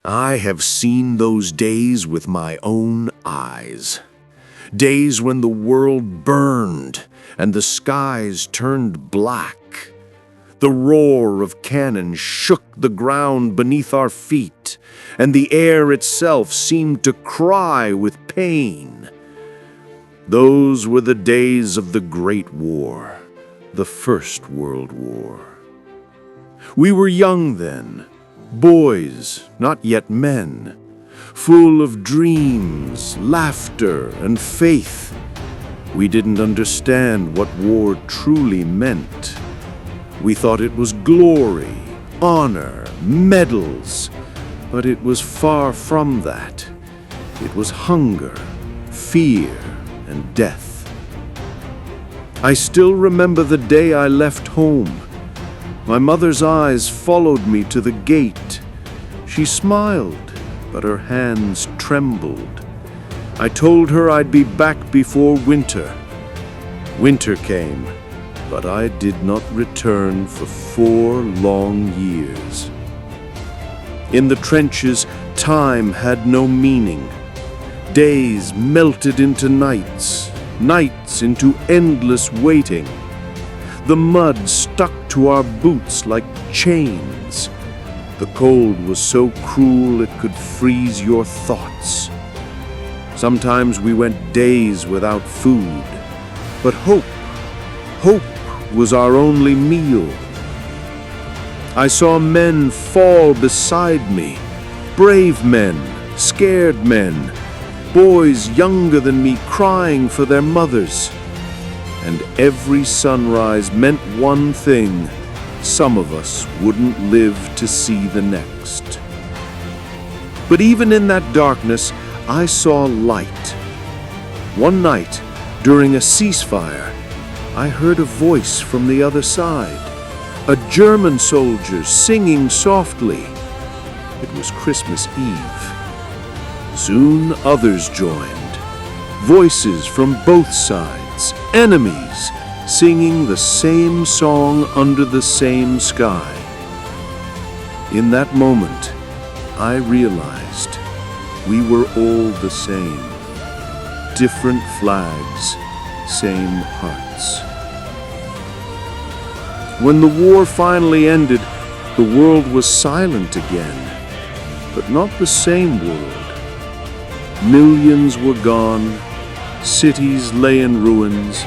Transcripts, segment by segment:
I have seen those days with my own eyes. Days when the world burned and the skies turned black. The roar of cannon shook the ground beneath our feet, and the air itself seemed to cry with pain. Those were the days of the Great War, the First World War. We were young then, boys, not yet men, full of dreams, laughter, and faith. We didn't understand what war truly meant. We thought it was glory, honor, medals, but it was far from that. It was hunger, fear, and death. I still remember the day I left home. My mother's eyes followed me to the gate. She smiled, but her hands trembled. I told her I'd be back before winter. Winter came, but I did not return for 4 long years. In the trenches, time had no meaning. Days melted into nights, nights into endless waiting. The mud stuck to our boots like chains. The cold was so cruel it could freeze your thoughts. Sometimes we went days without food, but hope was our only meal. I saw men fall beside me, brave men, scared men, boys younger than me crying for their mothers. And every sunrise meant one thing: some of us wouldn't live to see the next. But even in that darkness, I saw light. One night, during a ceasefire, I heard a voice from the other side, a German soldier singing softly. It was Christmas Eve. Soon others joined, voices from both sides, enemies, singing the same song under the same sky. In that moment, I realized we were all the same. Different flags, same hearts. When the war finally ended, the world was silent again, but not the same world. Millions were gone, cities lay in ruins,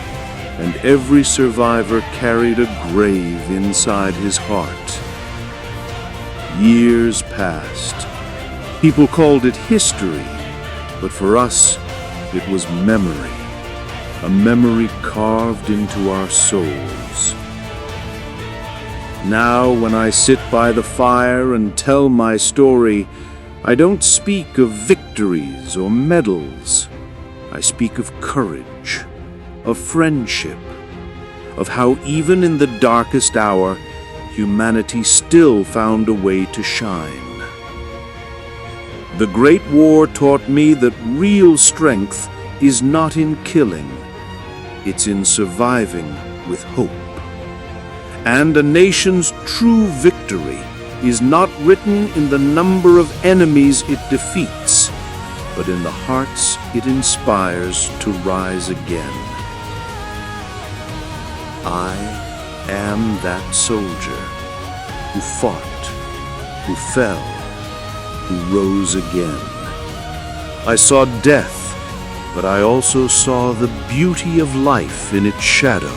and every survivor carried a grave inside his heart. Years passed. People called it history, but for us, it was memory, a memory carved into our souls. Now, when I sit by the fire and tell my story, I don't speak of victories or medals. I speak of courage, of friendship, of how even in the darkest hour, humanity still found a way to shine. The Great War taught me that real strength is not in killing, it's in surviving with hope. And a nation's true victory is not written in the number of enemies it defeats, but in the hearts it inspires to rise again. I am that soldier who fought, who fell, who rose again. I saw death, but I also saw the beauty of life in its shadow.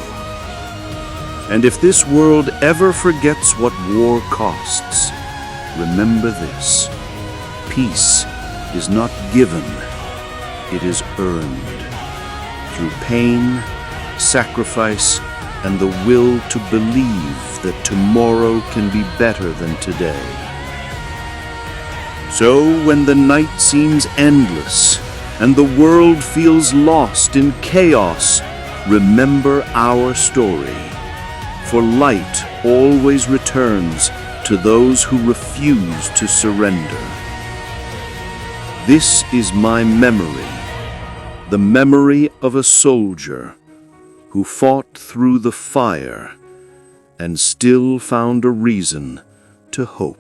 And if this world ever forgets what war costs, remember this: peace is not given, it is earned. Through pain, sacrifice, and the will to believe that tomorrow can be better than today. So when the night seems endless and the world feels lost in chaos, remember our story. For light always returns to those who refuse to surrender. This is my memory, the memory of a soldier who fought through the fire and still found a reason to hope.